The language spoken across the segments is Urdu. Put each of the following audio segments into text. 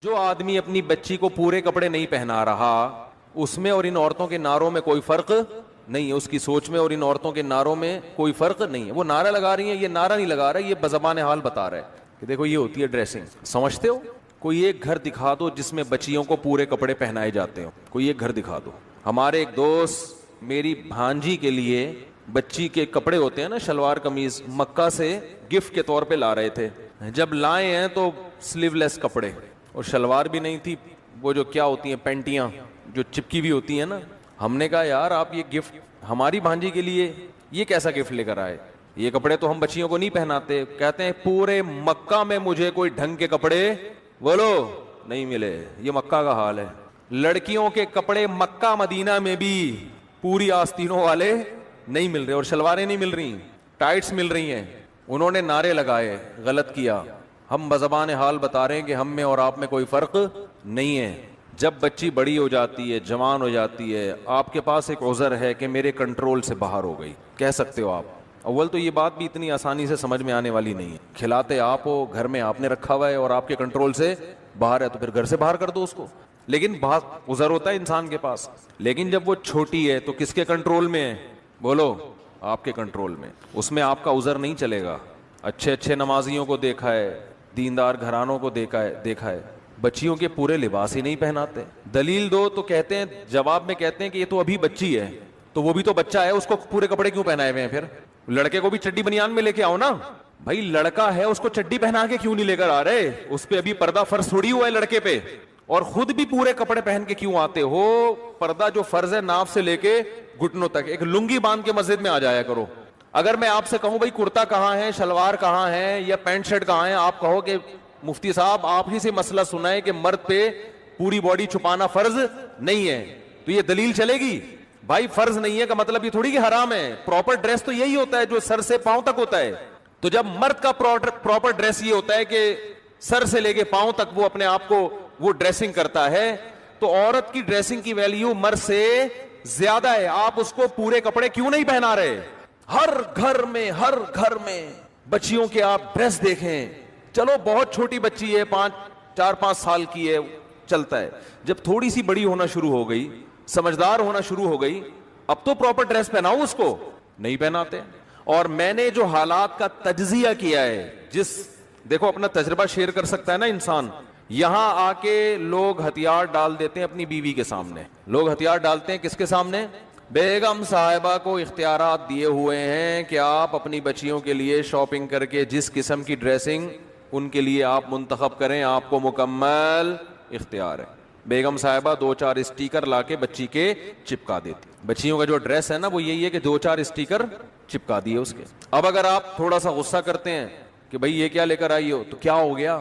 جو آدمی اپنی بچی کو پورے کپڑے نہیں پہنا رہا اس میں اور ان عورتوں کے نعروں میں کوئی فرق نہیں ہے، اس کی سوچ میں اور ان عورتوں کے نعروں میں کوئی فرق نہیں ہے. وہ نعرہ لگا رہی ہیں، یہ نعرہ نہیں لگا رہا، یہ بزبان حال بتا رہا ہے کہ دیکھو یہ ہوتی ہے ڈریسنگ. سمجھتے ہو؟ کوئی ایک گھر دکھا دو جس میں بچیوں کو پورے کپڑے پہنائے جاتے ہو، کوئی ایک گھر دکھا دو. ہمارے ایک دوست میری بھانجی کے لیے بچی کے کپڑے ہوتے ہیں نا، شلوار قمیض، مکہ سے گفٹ کے طور پہ لا رہے تھے. جب لائے ہیں تو سلیو لیس کپڑے اور شلوار بھی نہیں تھی، وہ جو کیا ہوتی ہیں پینٹیاں جو چپکی بھی ہوتی ہیں نا. ہم نے کہا یار آپ یہ گفٹ ہماری بھانجی کے لیے یہ کیسا گفٹ لے کر آئے، یہ کپڑے تو ہم بچیوں کو نہیں پہناتے. کہتے ہیں پورے مکہ میں مجھے کوئی ڈھنگ کے کپڑے بولو نہیں ملے. یہ مکہ کا حال ہے، لڑکیوں کے کپڑے مکہ مدینہ میں بھی پوری آستینوں والے نہیں مل رہے اور شلواریں نہیں مل رہی، ٹائٹس مل رہی ہیں. انہوں نے نعرے لگائے، غلط کیا. ہم بزبان حال بتا رہے ہیں کہ ہم میں اور آپ میں کوئی فرق نہیں ہے. جب بچی بڑی ہو جاتی ہے، جوان ہو جاتی ہے، آپ کے پاس ایک عذر ہے کہ میرے کنٹرول سے باہر ہو گئی، کہہ سکتے ہو آپ. اول تو یہ بات بھی اتنی آسانی سے سمجھ میں آنے والی نہیں ہے. کھلاتے آپ ہو، گھر میں آپ نے رکھا ہوا ہے اور آپ کے کنٹرول سے باہر ہے تو پھر گھر سے باہر کر دو اس کو. لیکن بہت عذر ہوتا ہے انسان کے پاس. لیکن جب وہ چھوٹی ہے تو کس کے کنٹرول میں ہے؟ بولو آپ کے کنٹرول میں. اس میں آپ کا عذر نہیں چلے گا. اچھے اچھے نمازیوں کو دیکھا ہے، دیندار گھرانوں کو دیکھا ہے بچیوں کے پورے لباس ہی نہیں پہناتے. دلیل دو تو کہتے ہیں، جواب میں کہتے ہیں کہ یہ تو ابھی بچی ہے، تو وہ بھی تو بچہ ہے، اس کو پورے کپڑے کیوں پہنائے ہوئے ہیں؟ پھر لڑکے کو بھی چڈی بنیان میں لے کے آؤ نا بھائی. لڑکا ہے اس کو چڈی پہنا کے کیوں نہیں لے کر آ رہے؟ اس پہ ابھی پردہ فرض تھوڑی ہوا ہے لڑکے پہ. اور خود بھی پورے کپڑے پہن کے کیوں آتے ہو؟ پردہ جو فرض ہے ناف سے لے کے گھٹنوں تک، ایک لنگی باندھ کے مسجد میں آ جایا کرو. اگر میں آپ سے کہوں بھائی کرتا کہاں ہے، شلوار کہاں ہے یا پینٹ شرٹ کہاں ہے، آپ کہو کہ مفتی صاحب آپ ہی سے مسئلہ سنا ہے کہ مرد پہ پوری باڈی چھپانا فرض نہیں ہے، تو یہ دلیل چلے گی؟ بھائی فرض نہیں ہے کا مطلب یہ تھوڑی کہ حرام ہے. پراپر ڈریس تو یہی ہوتا ہے جو سر سے پاؤں تک ہوتا ہے. تو جب مرد کا پراپر ڈریس یہ ہوتا ہے کہ سر سے لے کے پاؤں تک وہ اپنے آپ کو وہ ڈریسنگ کرتا ہے، تو عورت کی ڈریسنگ کی ویلیو مرد سے زیادہ ہے. آپ اس کو پورے کپڑے کیوں نہیں پہنا رہے؟ ہر گھر میں بچیوں کے آپ ڈریس دیکھیں. چلو بہت چھوٹی بچی ہے، 4-5 سال کی ہے، چلتا ہے. جب تھوڑی سی بڑی ہونا شروع ہو گئی، سمجھدار ہونا شروع ہو گئی، اب تو پراپر ڈریس پہناؤ اس کو، نہیں پہناتے. اور میں نے جو حالات کا تجزیہ کیا ہے، دیکھو اپنا تجربہ شیئر کر سکتا ہے نا انسان. یہاں آ کے لوگ ہتھیار ڈال دیتے ہیں اپنی بیوی کے سامنے. لوگ ہتھیار ڈالتے ہیں کس کے سامنے؟ بیگم صاحبہ کو اختیارات دیے ہوئے ہیں کہ آپ اپنی بچیوں کے لیے شاپنگ کر کے جس قسم کی ڈریسنگ ان کے لیے آپ منتخب کریں، آپ کو مکمل اختیار ہے. بیگم صاحبہ 2-4 اسٹیکر لا کے بچی کے چپکا دیتی. بچیوں کا جو ڈریس ہے نا وہ یہی ہے کہ 2-4 اسٹیکر چپکا دیے اس کے. اب اگر آپ تھوڑا سا غصہ کرتے ہیں کہ بھئی یہ کیا لے کر آئی ہو، تو کیا ہو گیا؟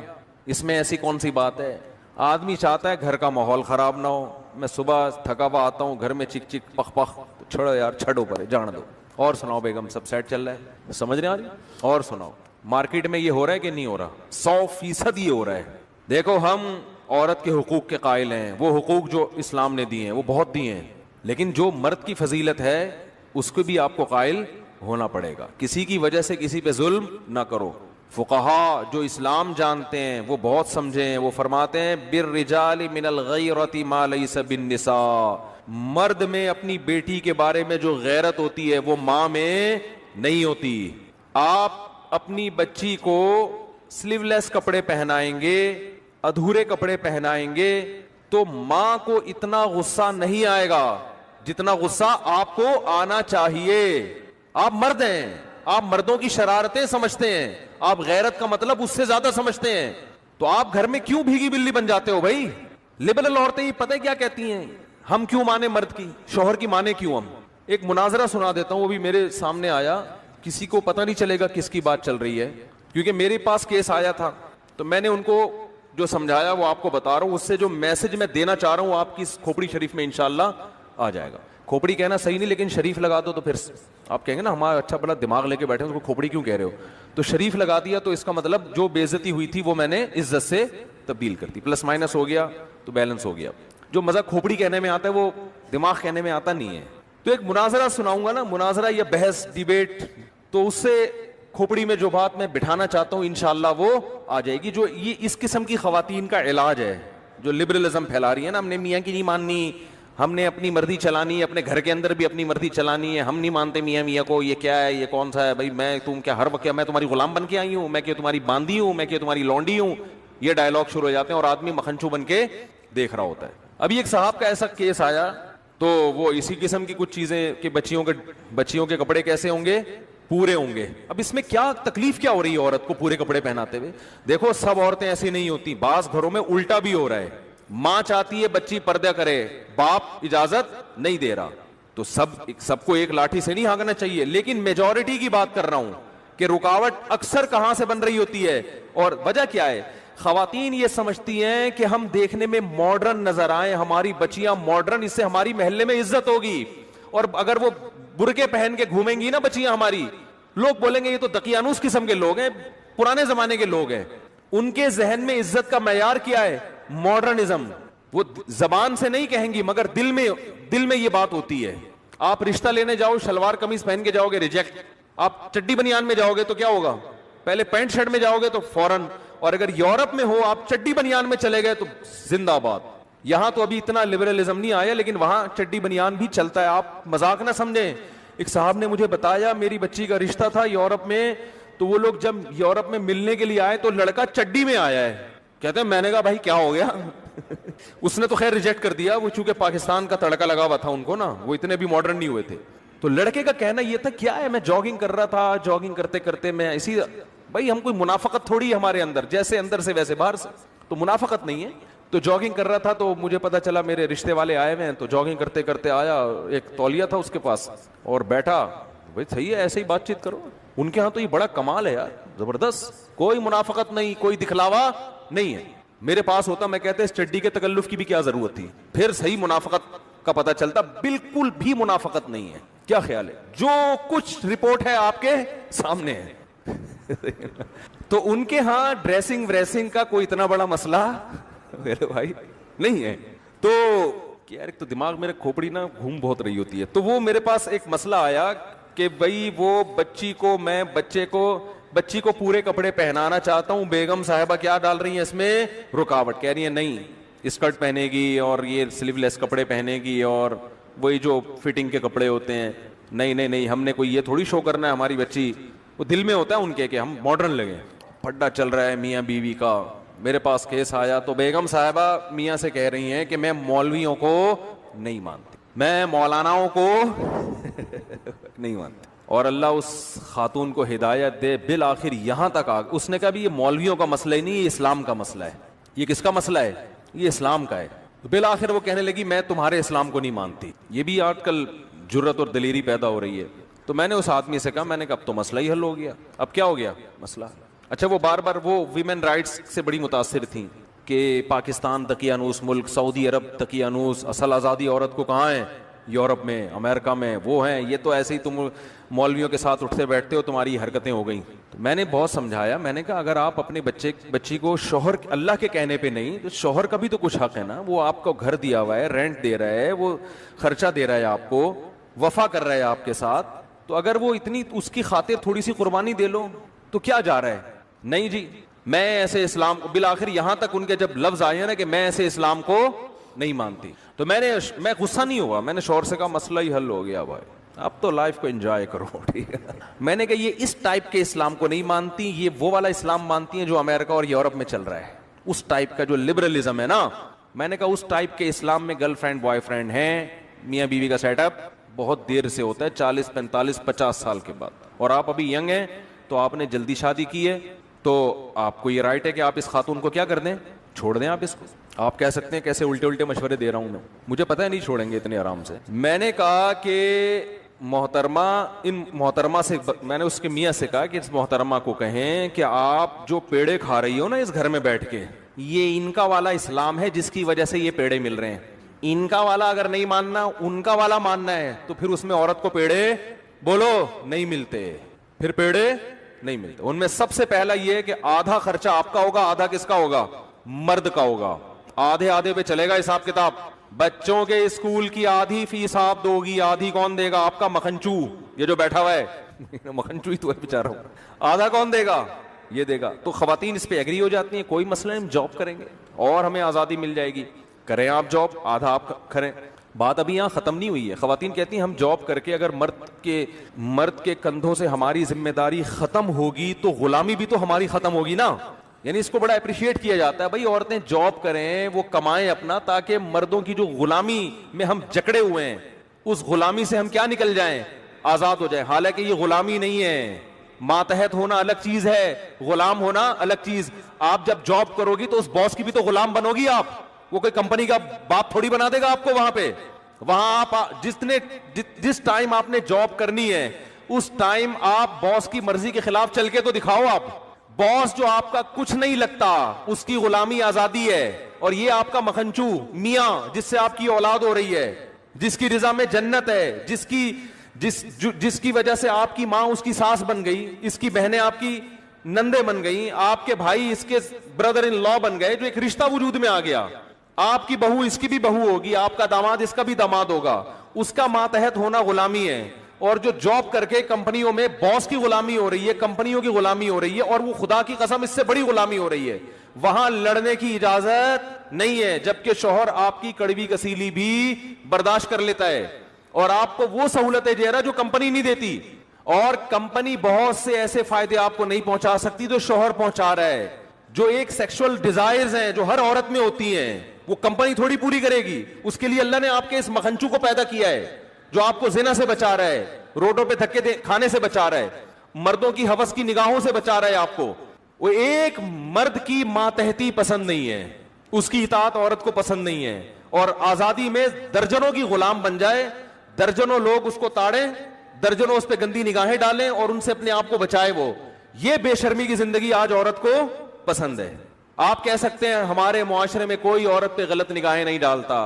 اس میں ایسی کون سی بات ہے؟ آدمی چاہتا ہے گھر کا ماحول خراب نہ ہو. میں صبح تھکا ہوا آتا ہوں، گھر میں چک چک پخ پخ، چھڑو یار، چھڑو پر جان دو. اور سناؤ بیگم، سب سیٹ چل رہا ہے؟ سمجھ رہے ہیں آج؟ اور سناؤ مارکیٹ میں یہ ہو رہا ہے کہ نہیں ہو رہا؟ 100% یہ ہو رہا ہے. دیکھو ہم عورت کے حقوق کے قائل ہیں، وہ حقوق جو اسلام نے دیے ہیں وہ بہت دیے ہیں، لیکن جو مرد کی فضیلت ہے اس کو بھی آپ کو قائل ہونا پڑے گا. کسی کی وجہ سے کسی پہ ظلم نہ کرو. فقہا جو اسلام جانتے ہیں وہ بہت سمجھے ہیں، وہ فرماتے ہیں بالرجال من الغیرۃ ما لیس بالنساء. مرد میں اپنی بیٹی کے بارے میں جو غیرت ہوتی ہے وہ ماں میں نہیں ہوتی. آپ اپنی بچی کو سلیو لیس کپڑے پہنائیں گے، ادھورے کپڑے پہنائیں گے، تو ماں کو اتنا غصہ نہیں آئے گا جتنا غصہ آپ کو آنا چاہیے. آپ مرد ہیں، آپ مردوں کی شرارتیں سمجھتے ہیں، آپ غیرت کا مطلب اس سے زیادہ سمجھتے ہیں. تو آپ گھر میں کیوں بھیگی بلی بن جاتے ہو بھائی؟ لبرل عورتیں یہ پتہ کیا کہتی ہیں، ہم کیوں مانے مرد کی، شوہر کی مانے کیوں ہم؟ ایک مناظرہ سنا دیتا ہوں، وہ بھی میرے سامنے آیا، کسی کو پتہ نہیں چلے گا کس کی بات چل رہی ہے، کیونکہ میرے پاس کیس آیا تھا تو میں نے ان کو جو سمجھایا وہ آپ کو بتا رہا ہوں. اس سے جو میسج میں دینا چاہ رہا ہوں آپ کی کھوپڑی شریف میں انشاءاللہ آ جائے گا. کھوپڑی کہنا صحیح نہیں، لیکن شریف لگا دو تو پھر آپ کہیں گے نا ہمارا اچھا بڑا دماغ لے کے بیٹھے اس کو کھوپڑی کیوں کہہ رہے ہو. تو شریف لگا دیا تو اس کا مطلب جو بے عزتی ہوئی تھی وہ میں نے عزت سے تبدیل کر دی، پلس مائنس ہو گیا تو بیلنس ہو گیا. جو مزہ کھوپڑی کہنے میں آتا ہے وہ دماغ کہنے میں آتا نہیں ہے. تو ایک مناظرہ سناؤں گا نا، مناظرہ یا بحث ڈیبیٹ، تو اس سے کھوپڑی میں جو بات میں بٹھانا چاہتا ہوں انشاءاللہ وہ آ جائے گی. جو یہ اس قسم کی خواتین کا علاج ہے، جو لبرلزم پھیلا رہی ہے نا, ہم نے میاں کی نہیں ماننی, ہم نے اپنی مرضی چلانی ہے, اپنے گھر کے اندر بھی اپنی مرضی چلانی ہے, ہم نہیں مانتے میاں کو, یہ کیا ہے, یہ کون سا ہے بھائی, میں تم کیا ہر وقت میں تمہاری غلام بن کے آئی ہوں, میں کہ تمہاری باندھی ہوں, میں کہ تمہاری لونڈی ہوں, یہ ڈائلاگ شروع ہو جاتے ہیں اور آدمی مکھنچو بن کے دیکھ رہا ہوتا ہے. ابھی ایک صاحب کا ایسا کیس آیا تو وہ اسی قسم کی کچھ چیزیں کہ بچیوں کے کپڑے کیسے ہوں گے, پورے ہوں گے. اب اس میں کیا تکلیف کیا ہو رہی ہے عورت کو پورے کپڑے پہناتے ہوئے؟ دیکھو سب عورتیں ایسی نہیں ہوتی, بعض گھروں میں الٹا بھی ہو رہا ہے, ماں چاہتی ہے بچی پردہ کرے, باپ اجازت نہیں دے رہا, تو سب کو ایک لاٹھی سے نہیں ہانکنا چاہیے, لیکن میجورٹی کی بات کر رہا ہوں کہ رکاوٹ اکثر کہاں سے بن رہی ہوتی ہے اور وجہ کیا ہے. خواتین یہ سمجھتی ہیں کہ ہم دیکھنے میں ماڈرن نظر آئیں, ہماری بچیاں ماڈرن, اس سے ہماری محلے میں عزت ہوگی, اور اگر وہ برقعے پہن کے گھومیں گی نا بچیاں ہماری, لوگ بولیں گے یہ تو دقیانوس قسم کے لوگ ہیں, پرانے زمانے کے لوگ ہیں. ان کے ذہن میں عزت کا معیار کیا ہے؟ ماڈرنزم. وہ زبان سے نہیں کہیں گی مگر دل میں یہ بات ہوتی ہے. آپ رشتہ لینے جاؤ شلوار قمیض پہن کے جاؤ گے ریجیکٹ, آپ چڈی بنیان میں جاؤ گے تو کیا ہوگا, پہلے پینٹ شرٹ میں جاؤ گے تو فوراً, اور اگر یورپ میں ہو آپ چڈی بنیان میں چلے گئے تو زندہ باد. یہاں تو ابھی اتنا لبرلزم نہیں آیا لیکن وہاں چڈی بنیان بھی چلتا ہے, آپ مذاق نہ سمجھیں. ایک صاحب نے مجھے بتایا میری بچی کا رشتہ تھا یورپ میں, تو وہ لوگ جب یورپ میں ملنے کے لیے آئے تو لڑکا چڈی میں آیا ہے. کہتے ہیں میں نے کہا بھائی کیا ہو گیا اس نے تو خیر ریجیکٹ کر دیا, وہ چونکہ پاکستان کا تڑکا لگا ہوا تھا ان کو نا, وہ اتنے بھی ماڈرن نہیں ہوئے تھے. تو لڑکے کا کہنا یہ تھا کیا ہے, میں جاگنگ کر رہا تھا, جاگنگ کرتے کرتے میں اسی, بھائی ہم کوئی منافقت تھوڑی ہے ہمارے اندر, جیسے اندر سے ویسے باہر سے, تو منافقت نہیں ہے. تو جاگنگ کر رہا تھا تو مجھے پتا چلا میرے رشتے والے آئے ہوئے ہیں, تو جاگنگ کرتے کرتے آیا, ایک تولیہ تھا اس کے پاس اور بیٹھا. بھائی صحیح ہے ایسے ہی بات چیت کرو, ان کے ہاں تو یہ بڑا کمال ہے یار, زبردست, کوئی منافقت نہیں, کوئی دکھلاوا نہیں ہے. میرے پاس ہوتا میں کہتے اس چڈی کے تکلف کی بھی کیا ضرورت تھی, پھر صحیح منافقت کا پتہ چلتا. بالکل بھی منافقت نہیں ہے. کیا خیال ہے, جو کچھ رپورٹ ہے آپ کے سامنے ہے. تو ان کے ہاں ڈریسنگ وریسنگ کا کوئی اتنا بڑا مسئلہ میرے بھائی نہیں ہے. تو یار ایک تو دماغ میرے کھوپڑی نا گھوم بہت رہی ہوتی ہے. تو وہ میرے پاس ایک مسئلہ آیا کہ بھائی وہ بچی کو پورے کپڑے پہنانا چاہتا ہوں, بیگم صاحبہ کیا ڈال رہی ہیں اس میں, رکاوٹ, کہہ رہی ہیں نہیں اسکرٹ پہنے گی اور یہ سلیو لیس کپڑے پہنے گی اور وہی جو فٹنگ کے کپڑے ہوتے ہیں, نہیں ہم نے کوئی یہ تھوڑی شو کرنا ہے ہماری بچی, وہ دل میں ہوتا ہے ان کے کہ ہم ماڈرن لگیں. پھڈا چل رہا ہے میاں بیوی کا. میرے پاس کیس آیا تو بیگم صاحبہ میاں سے کہہ رہی ہیں کہ میں مولویوں کو نہیں مانتی, میں مولاناؤں کو نہیں مانتی. اور اللہ اس خاتون کو ہدایت دے, بالآخر یہاں تک اس نے کہا بھی یہ مولویوں کا مسئلہ ہی نہیں, یہ اسلام کا مسئلہ ہے. یہ کس کا مسئلہ ہے, یہ اسلام کا ہے. بالآخر وہ کہنے لگی میں تمہارے اسلام کو نہیں مانتی. یہ بھی آج کل جرت اور دلیری پیدا ہو رہی ہے. تو میں نے اس آدمی سے کہا, میں نے کہا اب تو مسئلہ ہی حل ہو گیا. اب کیا ہو گیا مسئلہ؟ اچھا وہ بار بار وہ ویمن رائٹس سے بڑی متاثر تھیں کہ پاکستان دقیانوس ملک, سعودی عرب دقیانوس, اصل آزادی عورت کو کہاں ہے, یورپ میں, امریکہ میں وہ ہیں, یہ تو ایسے ہی تم مولویوں کے ساتھ اٹھتے بیٹھتے ہو, تمہاری حرکتیں ہو گئیں. تو میں نے بہت سمجھایا, میں نے کہا اگر آپ اپنے بچی کو شوہر اللہ کے کہنے پہ نہیں, تو شوہر کا بھی تو کچھ حق ہے نا, وہ آپ کو گھر دیا ہوا ہے, رینٹ دے رہا ہے, وہ خرچہ دے رہا ہے آپ کو, وفا کر رہا ہے آپ کے ساتھ, تو اگر وہ اتنی اس کی خاطر تھوڑی سی قربانی دے لو تو کیا جا رہا ہے. نہیں جی میں ایسے اسلام کو, بالآخر یہاں تک ان کے جب لفظ آئے ہیں نا کہ میں ایسے اسلام کو نہیں مانتی, تو میں غصہ نہیں ہوا, میں نے شوہر سے کہا مسئلہ ہی حل ہو گیا بھائی, اب تو لائف کو انجوائے کرو, ٹھیک ہے. میں نے کہا یہ اس ٹائپ کے اسلام کو نہیں مانتی, یہ وہ والا اسلام مانتی ہیں جو امریکہ اور یورپ میں چل رہا ہے, اس ٹائپ کا جو لبرلزم ہے نا. میں نے کہا اس ٹائپ کے اسلام میں گرل فرینڈ بوائے فرینڈ ہیں, میاں بیوی کا سیٹ اپ بہت دیر سے ہوتا ہے, 40 45 50 سال کے بعد, اور آپ ابھی ینگ ہیں تو آپ نے جلدی شادی کی ہے, تو آپ کو یہ رائٹ ہے کہ آپ اس خاتون کو کیا کر دیں, چھوڑ دیں. آپ اس کو آپ کہہ سکتے ہیں کیسے الٹے مشورے دے رہا ہوں میں, مجھے پتہ ہے نہیں چھوڑیں گے اتنے آرام سے. میں نے کہا کہ محترمہ سے, میں نے اس کے میاں سے کہا کہ اس محترمہ کو کہیں کہ آپ جو پیڑے کھا رہی ہو نا اس گھر میں بیٹھ کے, یہ ان کا والا اسلام ہے جس کی وجہ سے یہ پیڑے مل رہے ہیں. ان کا والا اگر نہیں ماننا, ان کا والا ماننا ہے, تو پھر اس میں عورت کو پیڑے بولو نہیں ملتے, پھر پیڑے نہیں ملتے. ان میں سب سے پہلا یہ ہے کہ آدھا خرچہ آپ کا ہوگا, آدھا کس کا ہوگا, مرد کا ہوگا. آدھے پہ چلے گا حساب کتاب. بچوں کے اسکول کی آدھی فیس آپ دو گی, آدھی کون دے گا, آپ کا مکھنچو, یہ جو بیٹھا ہوا ہے مکھنچو ہی تو ہے بیچارہ, آدھا کون دے گا, یہ دے گا. تو خواتین اس پہ ایگری ہو جاتی ہیں, کوئی مسئلہ نہیں, ہم جاب کریں گے اور ہمیں آزادی مل جائے گی. کریں آپ جاب, آدھا آپ کریں. بات ابھی یہاں ختم نہیں ہوئی ہے. خواتین کہتی ہیں ہم جاب کر کے اگر مرد کے کندھوں سے ہماری ذمہ داری ختم ہوگی تو غلامی بھی تو ہماری ختم ہوگی نا. یعنی اس کو بڑا اپریشیٹ کیا جاتا ہے, بھائی عورتیں جاب کریں, وہ کمائیں اپنا, تاکہ مردوں کی جو غلامی میں ہم جکڑے ہوئے ہیں اس غلامی سے ہم کیا نکل جائیں, آزاد ہو جائیں. حالانکہ یہ غلامی نہیں ہے, ماتحت ہونا الگ چیز ہے, غلام ہونا الگ چیز. آپ جب جاب کرو گی تو اس باس کی بھی تو غلام بنو گی آپ, وہ کوئی کمپنی کا باپ تھوڑی بنا دے گا آپ کو وہاں پہ. وہاں آپ جس ٹائم آپ نے جاب کرنی ہے اس ٹائم آپ باس کی مرضی کے خلاف چل کے تو دکھاؤ. آپ باس جو آپ کا کچھ نہیں لگتا اس کی غلامی آزادی ہے, اور یہ آپ کا مکھنچو میاں جس سے آپ کی اولاد ہو رہی ہے, جس کی رضا میں جنت ہے, جس کی وجہ سے آپ کی ماں اس کی ساس بن گئی, اس کی بہنیں آپ کی نندے بن گئی, آپ کے بھائی اس کے بردر ان لا بن گئے, جو ایک رشتہ وجود میں آ گیا. آپ کی بہو اس کی بھی بہو ہوگی, آپ کا داماد اس کا بھی داماد ہوگا. اس کا ماتحت ہونا غلامی ہے. اور جو جاب کر کے کمپنیوں میں باس کی غلامی ہو رہی ہے, کمپنیوں کی غلامی ہو رہی ہے, اور وہ خدا کی قسم اس سے بڑی غلامی ہو رہی ہے, وہاں لڑنے کی اجازت نہیں ہے. جبکہ شوہر آپ کی کڑوی کسیلی بھی برداشت کر لیتا ہے اور آپ کو وہ سہولتیں دے رہا جو کمپنی نہیں دیتی. اور کمپنی بہت سے ایسے فائدے آپ کو نہیں پہنچا سکتی جو شوہر پہنچا رہا ہے. جو ایک سیکشل ڈیزائرز ہیں جو ہر عورت میں ہوتی ہیں, وہ کمپنی تھوڑی پوری کرے گی. اس کے لیے اللہ نے آپ کے اس مکھنچو کو پیدا کیا ہے جو آپ کو زنا سے بچا رہا ہے, روڈوں پہ دھکے کھانے سے بچا رہا ہے, مردوں کی ہوس کی نگاہوں سے بچا رہا ہے آپ کو. وہ ایک مرد کی ماتحتی پسند نہیں ہے, اس کی اطاعت عورت کو پسند نہیں ہے, اور آزادی میں درجنوں کی غلام بن جائے, درجنوں لوگ اس کو تاڑیں, درجنوں اس پہ گندی نگاہیں ڈالیں اور ان سے اپنے آپ کو بچائے. وہ یہ بے شرمی کی زندگی آج عورت کو پسند ہے. آپ کہہ سکتے ہیں ہمارے معاشرے میں کوئی عورت پہ غلط نگاہیں نہیں ڈالتا,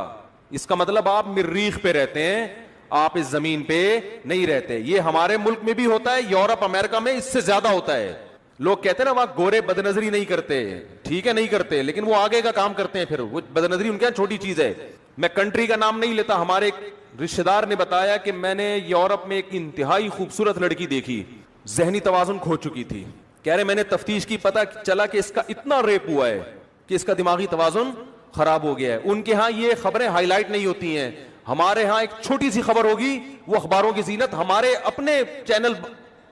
اس کا مطلب آپ مریخ پہ رہتے ہیں, آپ اس زمین پہ نہیں رہتے. یہ ہمارے ملک میں بھی ہوتا ہے, یورپ امریکہ میں اس سے زیادہ ہوتا ہے. لوگ کہتے ہیں نا وہاں گورے بدنظری نہیں کرتے, ٹھیک ہے نہیں کرتے, لیکن وہ آگے کا کام کرتے ہیں. پھر وہ بدنظری ان کے یہاں چھوٹی چیز ہے. میں کنٹری کا نام نہیں لیتا, ہمارے ایک رشتے دار نے بتایا کہ میں نے یورپ میں ایک انتہائی خوبصورت لڑکی دیکھی, ذہنی توازن کھو چکی تھی. کہہ رہے میں نے تفتیش کی, پتہ چلا کہ اس کا اتنا ریپ ہوا ہے کہ اس کا دماغی توازن خراب ہو گیا ہے. ان کے ہاں یہ خبریں ہائی لائٹ نہیں ہوتی ہیں, ہمارے ہاں ایک چھوٹی سی خبر ہوگی وہ اخباروں کی زینت, ہمارے اپنے چینل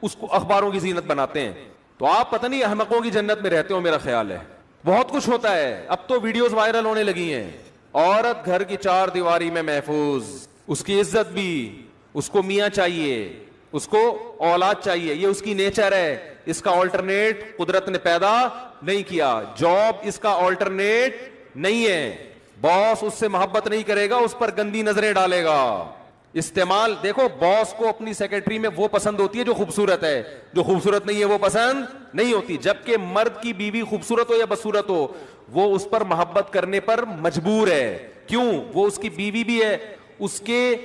اس کو اخباروں کی زینت بناتے ہیں. تو آپ پتہ نہیں احمقوں کی جنت میں رہتے ہو, میرا خیال ہے. بہت کچھ ہوتا ہے, اب تو ویڈیوز وائرل ہونے لگی ہیں. عورت گھر کی چار دیواری میں محفوظ, اس کی عزت بھی, اس کو میاں چاہیے, اس کو اولاد چاہیے, یہ اس کی نیچر ہے. اس کا آلٹرنیٹ قدرت نے پیدا نہیں کیا. جاب اس کا آلٹرنیٹ نہیں ہے. باس اس سے محبت نہیں کرے گا, اس پر گندی نظریں ڈالے گا. استعمال دیکھو, باس کو اپنی سیکرٹری میں وہ پسند ہوتی ہے جو خوبصورت ہے, جو خوبصورت نہیں ہے وہ پسند نہیں ہوتی. جبکہ مرد کی بیوی خوبصورت ہو یا بدصورت ہو, وہ اس پر محبت کرنے پر مجبور ہے. کیوں؟ وہ اس کی بیوی بھی ہے, اس کے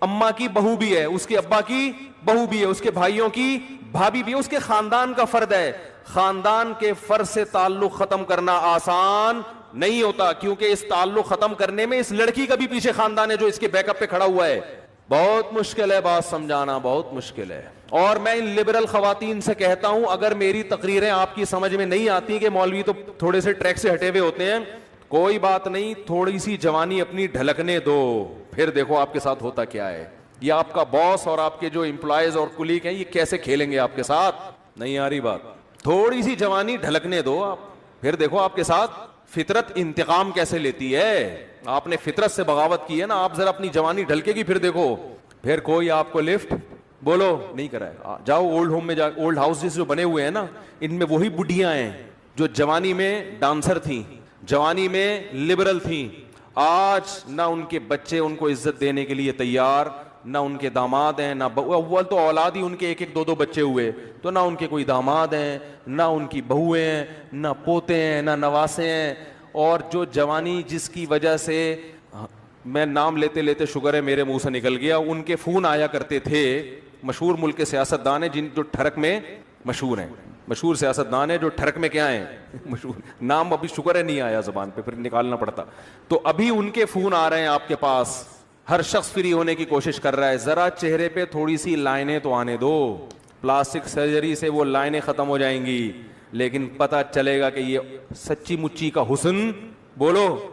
اماں کی بہو بھی ہے, اس کے ابا کی بہو بھی ہے, اس کے بھائیوں کی بھابھی بھی ہے, اس کے خاندان کا فرد ہے. خاندان کے فرد سے تعلق ختم کرنا آسان نہیں ہوتا, کیونکہ اس تعلق ختم کرنے میں اس لڑکی کا بھی پیچھے خاندان ہے جو اس کے بیک اپ پہ کھڑا ہوا ہے. بہت مشکل ہے بات سمجھانا, بہت مشکل ہے. اور میں ان لبرل خواتین سے کہتا ہوں, اگر میری تقریریں آپ کی سمجھ میں نہیں آتی کہ مولوی تو تھوڑے سے ٹریک سے ہٹے ہوئے ہوتے ہیں, کوئی بات نہیں, تھوڑی سی جوانی اپنی ڈھلکنے دو, پھر دیکھو آپ کے ساتھ ہوتا کیا ہے. یہ آپ کا باس اور آپ کے جو امپلائیز اور کلیگ ہیں یہ کیسے کھیلیں گے آپ کے ساتھ. نہیں آ رہی بات؟ تھوڑی سی جوانی ڈھلکنے دو آپ, پھر دیکھو آپ کے ساتھ فطرت انتقام کیسے لیتی ہے. آپ نے فطرت سے بغاوت کی ہے نا, آپ ذرا اپنی جوانی ڈھلکے گی, پھر دیکھو, پھر کوئی آپ کو لفٹ بولو نہیں کرائے. جاؤ اولڈ ہوم میں, جا, اولڈ ہاؤسز جو بنے ہوئے ہیں نا, ان میں وہی بڈھیاں ہیں جو جوانی میں ڈانسر تھیں, جوانی میں لبرل تھیں. آج نہ ان کے بچے ان کو عزت دینے کے لیے تیار, نہ ان کے داماد ہیں, نہ اول تو اولاد ہی ان کے ایک ایک دو دو بچے ہوئے, تو نہ ان کے کوئی داماد ہیں, نہ ان کی بہویں ہیں, نہ پوتے ہیں, نہ نواسے ہیں. اور جو جوانی جس کی وجہ سے, میں نام لیتے لیتے شکر ہے میرے منہ سے نکل گیا, ان کے فون آیا کرتے تھے, مشہور ملک کے سیاست دان ہیں جن جو ٹھڑک میں مشہور ہیں, مشہور سیاست دان ہیں جو ٹھڑک میں کیا ہیں مشہور, نام ابھی شکر ہے نہیں آیا زبان پہ, پھر نکالنا پڑتا. تو ابھی ان کے فون آ رہے ہیں آپ کے پاس, ہر شخص فری ہونے کی کوشش کر رہا ہے. ذرا چہرے پہ تھوڑی سی لائنیں تو آنے دو, پلاسٹک سرجری سے وہ لائنیں ختم ہو جائیں گی. لیکن پتہ چلے گا کہ یہ سچی مچی کا حسن بولو